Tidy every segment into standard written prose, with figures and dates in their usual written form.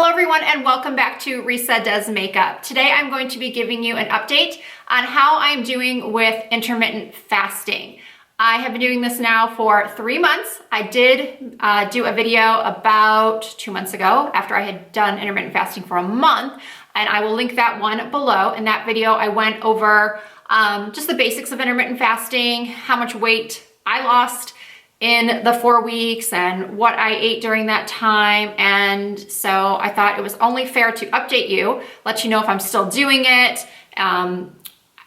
Hello everyone and welcome back to Risa Does Makeup. Today I'm going to be giving you an update on how I'm doing with intermittent fasting. I have been doing this now for 3 months. I did do a video about 2 months ago after I had done intermittent fasting for a month, and I will link that one below. In that video I went over just the basics of intermittent fasting, how much weight I lost in the 4 weeks and what I ate during that time. And so I thought it was only fair to update you, let you know if I'm still doing it,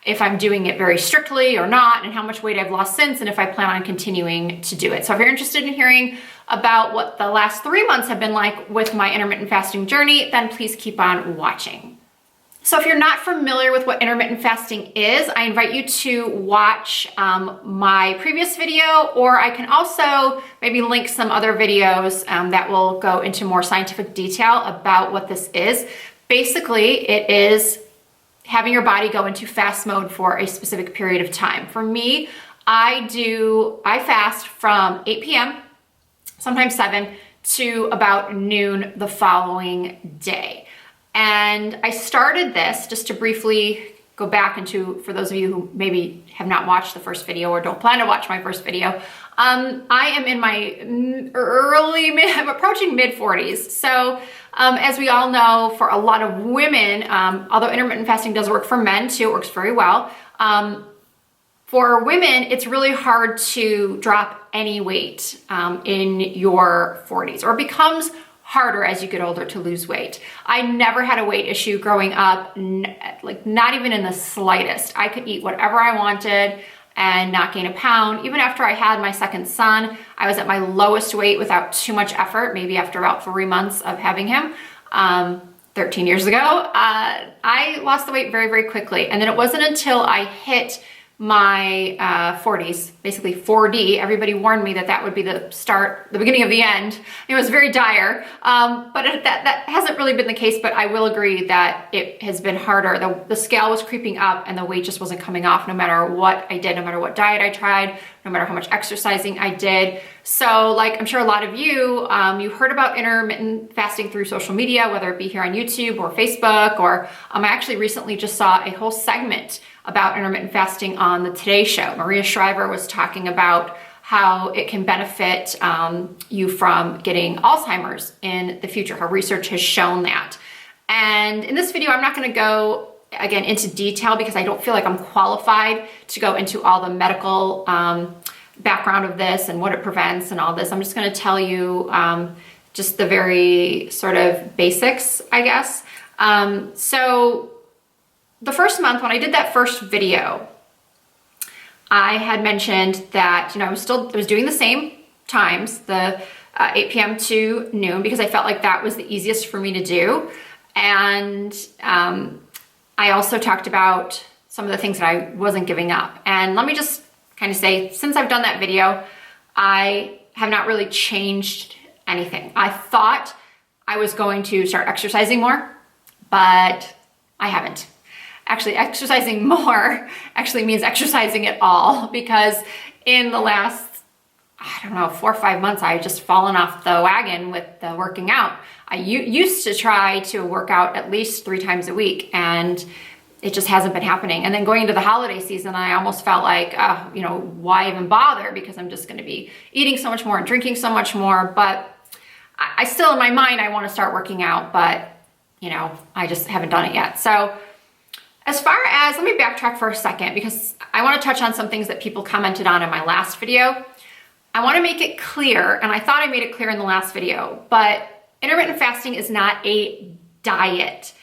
if I'm doing it very strictly or not, and how much weight I've lost since, and if I plan on continuing to do it. So if you're interested in hearing about what the last 3 months have been like with my intermittent fasting journey, then please keep on watching. So if you're not familiar with what intermittent fasting is, I invite you to watch my previous video, or I can also maybe link some other videos that will go into more scientific detail about what this is. Basically, it is having your body go into fast mode for a specific period of time. For me, I fast from 8 p.m., sometimes 7, to about noon the following day. And I started this, just to briefly go back into, for those of you who maybe have not watched the first video or don't plan to watch my first video, I am in my I'm approaching mid 40s. So as we all know, for a lot of women, although intermittent fasting does work for men too, it works very well. For women, it's really hard to drop any weight in your 40s, or it becomes harder as you get older to lose weight. I never had a weight issue growing up, like not even in the slightest. I could eat whatever I wanted and not gain a pound. Even after I had my second son, I was at my lowest weight without too much effort, maybe after about 3 months of having him. 13 years ago, I lost the weight very, very quickly. And then it wasn't until I hit my 40s, basically 4D. Everybody warned me that that would be the beginning of the end. It was very dire, but that hasn't really been the case, but I will agree that it has been harder. The scale was creeping up and the weight just wasn't coming off no matter what I did, no matter what diet I tried, no matter how much exercising I did. So like I'm sure a lot of you, you heard about intermittent fasting through social media, whether it be here on YouTube or Facebook, or I actually recently just saw a whole segment about intermittent fasting on the Today Show. Maria Shriver was talking about how it can benefit you from getting Alzheimer's in the future, how research has shown that. And in this video, I'm not gonna go, again, into detail because I don't feel like I'm qualified to go into all the medical background of this and what it prevents and all this. I'm just gonna tell you just the very sort of basics, I guess. So the first month when I did that first video, I had mentioned that, I was doing the same times, the 8 p.m. to noon, because I felt like that was the easiest for me to do. And I also talked about some of the things that I wasn't giving up. And let me just kind of say, since I've done that video, I have not really changed anything. I thought I was going to start exercising more, but I haven't. Actually, exercising more actually means exercising at all, because in the last, 4 or 5 months, I've just fallen off the wagon with the working out. I used to try to work out at least 3 times a week, and it just hasn't been happening. And then going into the holiday season, I almost felt like, why even bother? Because I'm just gonna be eating so much more and drinking so much more. But I still, in my mind, I wanna start working out, but I just haven't done it yet. So as far as, let me backtrack for a second, because I want to touch on some things that people commented on in my last video. I want to make it clear, and I thought I made it clear in the last video, but intermittent fasting is not a diet.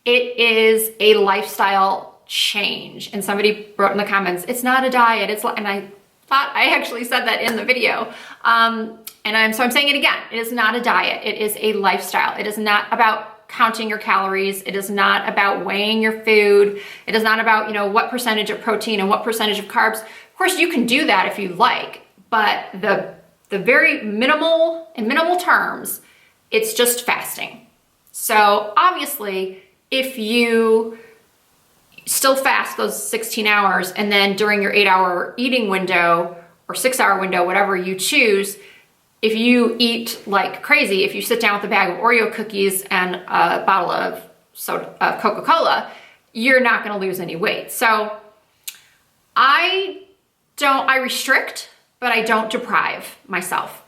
It is a lifestyle change. And somebody wrote in the comments, it's not a diet. And I thought I actually said that in the video. So I'm saying it again. It is not a diet. It is a lifestyle. It is not about counting your calories. It is not about weighing your food. It is not about, what percentage of protein and what percentage of carbs. Of course, you can do that if you like, but the very minimal terms, it's just fasting. So obviously, if you still fast those 16 hours and then during your 8-hour eating window or 6-hour window, whatever you choose, if you eat like crazy, if you sit down with a bag of Oreo cookies and a bottle of Coca-Cola, you're not going to lose any weight. So I restrict, but I don't deprive myself.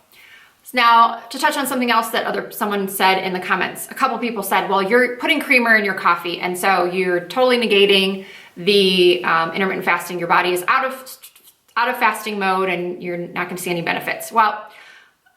Now, to touch on something else that someone said in the comments, a couple people said, well, you're putting creamer in your coffee, and so you're totally negating the intermittent fasting. Your body is out of fasting mode, and you're not going to see any benefits. Well,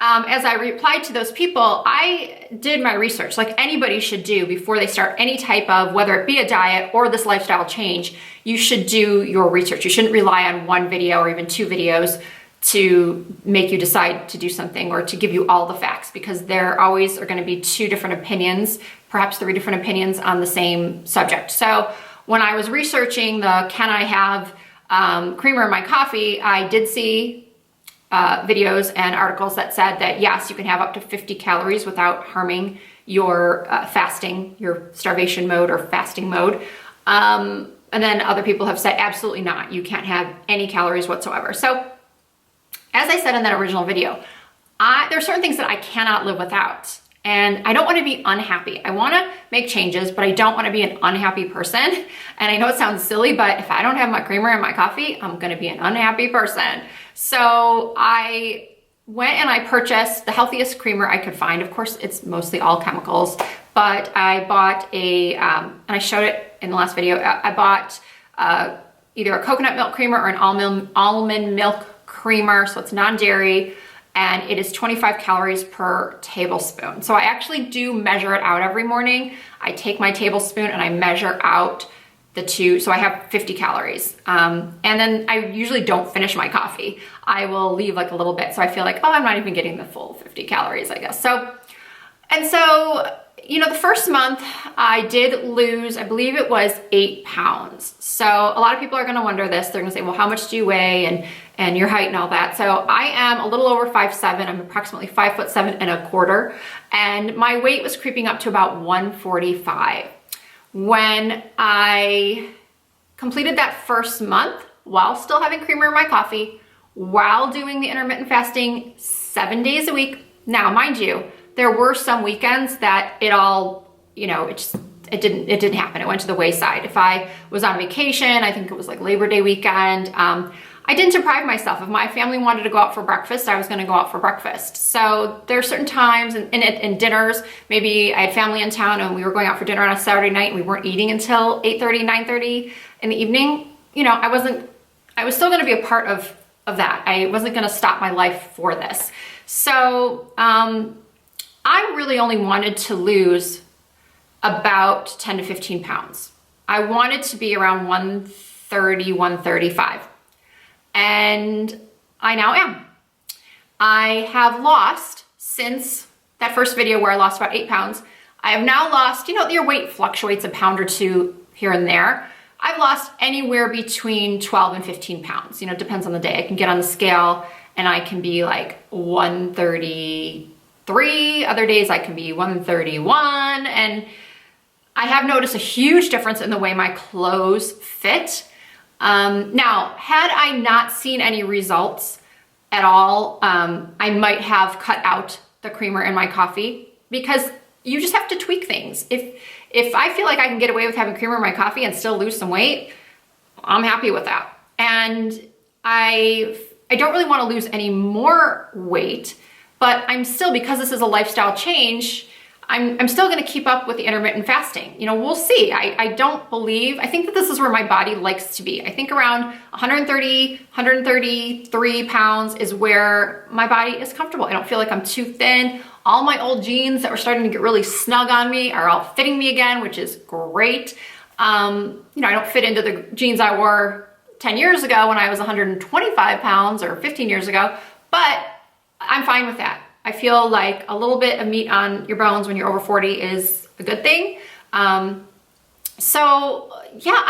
as I replied to those people, I did my research like anybody should do before they start any type of, whether it be a diet or this lifestyle change. You should do your research. You shouldn't rely on one video or even two videos to make you decide to do something or to give you all the facts, because there always are going to be two different opinions, perhaps three different opinions on the same subject. So when I was researching can I have creamer in my coffee, I did see videos and articles that said that yes, you can have up to 50 calories without harming your fasting, your starvation mode or fasting mode. And then other people have said absolutely not, you can't have any calories whatsoever. So as I said in that original video, there are certain things that I cannot live without. And I don't want to be unhappy. I want to make changes, but I don't want to be an unhappy person. And I know it sounds silly, but if I don't have my creamer in my coffee, I'm going to be an unhappy person. So I went and I purchased the healthiest creamer I could find. Of course, it's mostly all chemicals, but I bought and I showed it in the last video, I bought either a coconut milk creamer or an almond milk creamer. So it's non-dairy, and it is 25 calories per tablespoon. So I actually do measure it out every morning. I take my tablespoon and I measure out the two, so I have 50 calories. And then I usually don't finish my coffee. I will leave like a little bit, so I feel like, oh, I'm not even getting the full 50 calories, I guess. So, the first month I did lose, I believe it was 8 pounds. So a lot of people are gonna wonder this. They're gonna say, well, how much do you weigh and your height and all that? So I am a little over 5'7". I'm approximately 5'7.25". And my weight was creeping up to about 145. When I completed that first month, while still having creamer in my coffee, while doing the intermittent fasting 7 days a week. Now, mind you, there were some weekends that it didn't happen. It went to the wayside. If I was on vacation, I think it was like Labor Day weekend, I didn't deprive myself. If my family wanted to go out for breakfast, I was going to go out for breakfast. So there are certain times and dinners, maybe I had family in town and we were going out for dinner on a Saturday night and we weren't eating until 8:30, 9:30 in the evening. I was still going to be a part of that. I wasn't going to stop my life for this. So I really only wanted to lose about 10 to 15 pounds. I wanted to be around 130, 135. And I now am. I have lost, since that first video where I lost about 8 pounds, I have now lost, your weight fluctuates a pound or two here and there. I've lost anywhere between 12 and 15 pounds. It depends on the day. I can get on the scale and I can be like 133. Other days I can be 131. And I have noticed a huge difference in the way my clothes fit. Now, had I not seen any results at all, I might have cut out the creamer in my coffee, because you just have to tweak things. If I feel like I can get away with having creamer in my coffee and still lose some weight, I'm happy with that. And I don't really want to lose any more weight, but I'm still, because this is a lifestyle change, I'm still going to keep up with the intermittent fasting. We'll see. I think that this is where my body likes to be. I think around 130, 133 pounds is where my body is comfortable. I don't feel like I'm too thin. All my old jeans that were starting to get really snug on me are all fitting me again, which is great. I don't fit into the jeans I wore 10 years ago when I was 125 pounds or 15 years ago, but I'm fine with that. I feel like a little bit of meat on your bones when you're over 40 is a good thing. So yeah,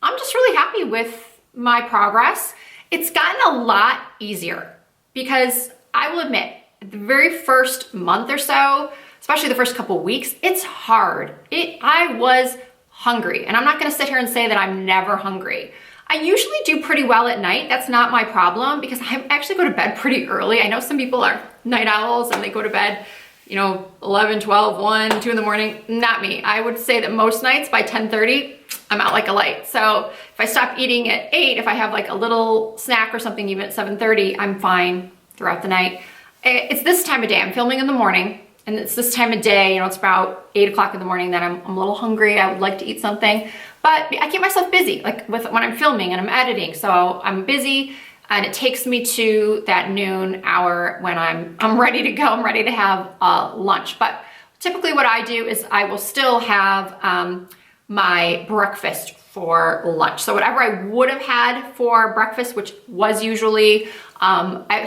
I'm just really happy with my progress. It's gotten a lot easier, because I will admit, the very first month or so, especially the first couple weeks, it's hard. I was hungry, and I'm not going to sit here and say that I'm never hungry. I usually do pretty well at night. That's not my problem, because I actually go to bed pretty early. I know some people are night owls and they go to bed, 11, 12, 1, 2 in the morning. Not me. I would say that most nights by 10:30, I'm out like a light. So if I stop eating at 8, if I have like a little snack or something even at 7:30, I'm fine throughout the night. It's this time of day. I'm filming in the morning, and it's this time of day, it's about 8 o'clock in the morning that I'm a little hungry. I would like to eat something, but I keep myself busy, like when I'm filming and I'm editing. So I'm busy, and it takes me to that noon hour when I'm ready to go. I'm ready to have lunch. But typically what I do is I will still have my breakfast for lunch. So whatever I would have had for breakfast, which was usually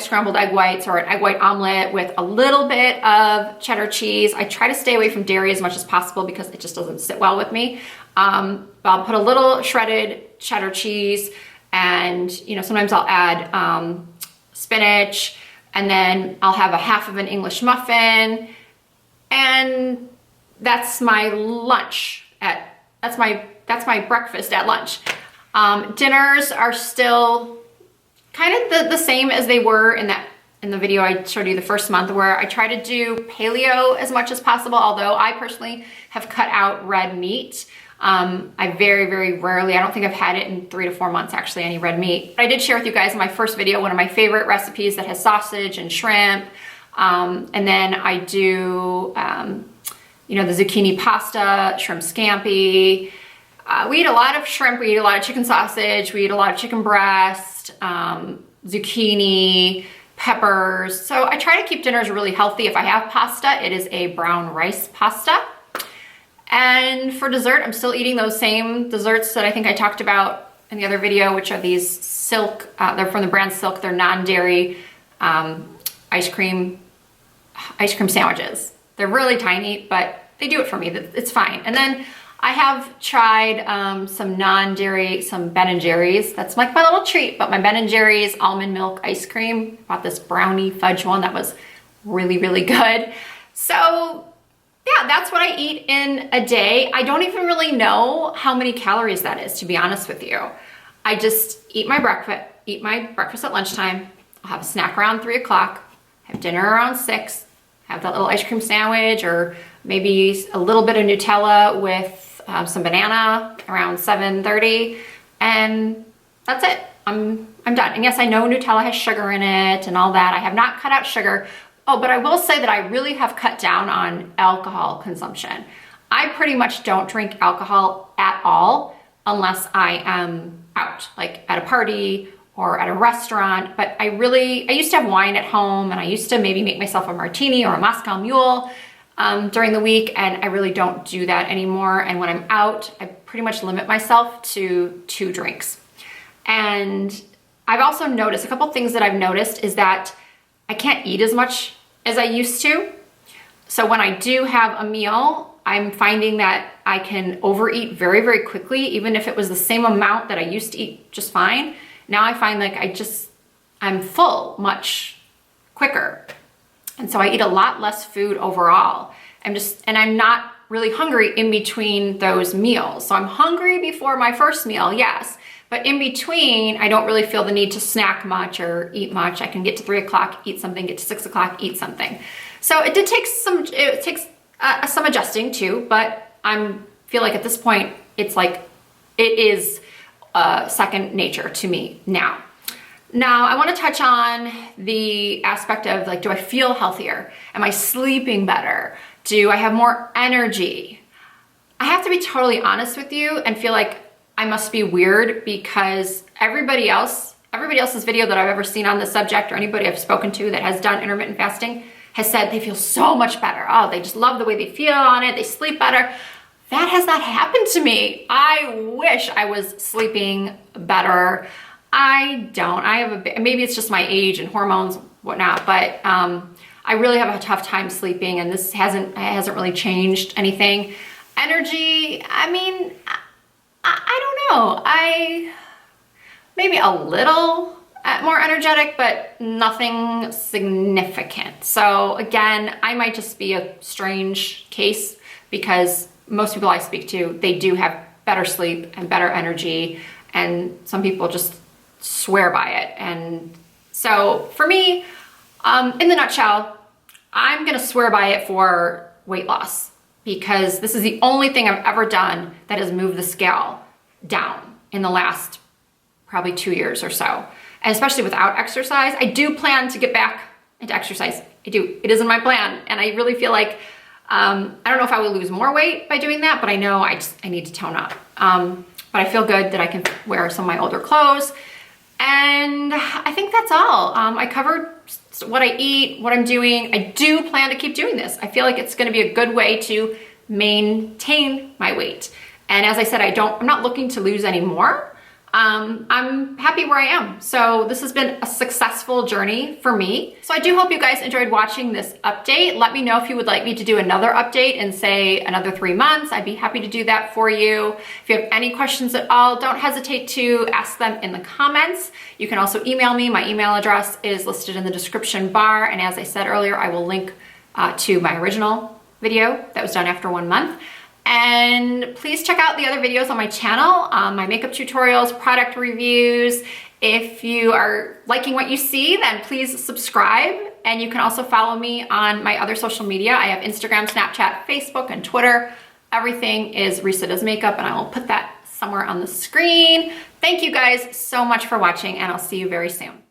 scrambled egg whites or an egg white omelet with a little bit of cheddar cheese. I try to stay away from dairy as much as possible because it just doesn't sit well with me. I'll put a little shredded cheddar cheese, and sometimes I'll add spinach, and then I'll have a half of an English muffin, and that's my lunch that's my breakfast at lunch. Dinners are still kind of the same as they were in the video I showed you the first month, where I try to do paleo as much as possible, although I personally have cut out red meat. I very, very rarely, I don't think I've had it in 3 to 4 months actually, any red meat. I did share with you guys in my first video one of my favorite recipes that has sausage and shrimp. And then I do, the zucchini pasta, shrimp scampi. We eat a lot of shrimp, we eat a lot of chicken sausage, we eat a lot of chicken breast, zucchini, peppers. So I try to keep dinners really healthy. If I have pasta, it is a brown rice pasta. And for dessert, I'm still eating those same desserts that I think I talked about in the other video, which are these Silk, they're from the brand Silk, they're non-dairy ice cream sandwiches. They're really tiny, but they do it for me. It's fine. And then I have tried some non-dairy, some Ben & Jerry's. That's like my little treat, but my Ben & Jerry's almond milk ice cream. Bought this brownie fudge one that was really, really good. So yeah, that's what I eat in a day. I don't even really know how many calories that is, to be honest with you. I just eat my breakfast at lunchtime. I'll have a snack around 3 o'clock, have dinner around 6, have that little ice cream sandwich, or maybe a little bit of Nutella with some banana around 7:30, and that's it. I'm done. And yes, I know Nutella has sugar in it and all that. I have not cut out sugar. Oh, but I will say that I really have cut down on alcohol consumption. I pretty much don't drink alcohol at all unless I am out, like at a party or at a restaurant. But I used to have wine at home, and I used to maybe make myself a martini or a Moscow Mule during the week, and I really don't do that anymore. And when I'm out, I pretty much limit myself to 2 drinks. And I've also noticed, a couple things that I've noticed is that I can't eat as much as I used to. So when I do have a meal, I'm finding that I can overeat very, very quickly, even if it was the same amount that I used to eat just fine. Now I find like I'm full much quicker. And so I eat a lot less food overall. And I'm not really hungry in between those meals. So I'm hungry before my first meal, yes. But in between, I don't really feel the need to snack much or eat much. I can get to 3 o'clock, eat something, get to 6 o'clock, eat something. So it takes some adjusting too, but I feel like at this point, it is second nature to me now. Now, I want to touch on the aspect of like, do I feel healthier? Am I sleeping better? Do I have more energy? I have to be totally honest with you and feel like I must be weird, because everybody else's video that I've ever seen on this subject, or anybody I've spoken to that has done intermittent fasting, has said they feel so much better. Oh, they just love the way they feel on it. They sleep better. That has not happened to me. I wish I was sleeping better. I don't. Maybe it's just my age and hormones, whatnot, but I really have a tough time sleeping, and this hasn't really changed anything. Energy, I mean, I don't know. Maybe a little more energetic, but nothing significant. So again, I might just be a strange case, because most people I speak to, they do have better sleep and better energy, and some people just swear by it. And so for me, In the nutshell, I'm gonna swear by it for weight loss because this is the only thing I've ever done that has moved the scale down in the last probably 2 years or so. And especially without exercise. I do plan to get back into exercise. I do. It is in my plan. And I really feel like, I don't know if I will lose more weight by doing that, but I know I need to tone up. But I feel good that I can wear some of my older clothes. And I think that's all. I covered what I eat, what I'm doing. I do plan to keep doing this. I feel like it's gonna be a good way to maintain my weight. And as I said, I'm not looking to lose any more. I'm happy where I am. So this has been a successful journey for me. So I do hope you guys enjoyed watching this update. Let me know if you would like me to do another update in say another 3 months. I'd be happy to do that for you. If you have any questions at all, don't hesitate to ask them in the comments. You can also email me. My email address is listed in the description bar. And as I said earlier, I will link to my original video that was done after 1 month. And please check out the other videos on my channel, my makeup tutorials, product reviews. If you are liking what you see, then please subscribe. And you can also follow me on my other social media. I have Instagram, Snapchat, Facebook, and Twitter. Everything is Risa Does Makeup, and I will put that somewhere on the screen. Thank you guys so much for watching, and I'll see you very soon.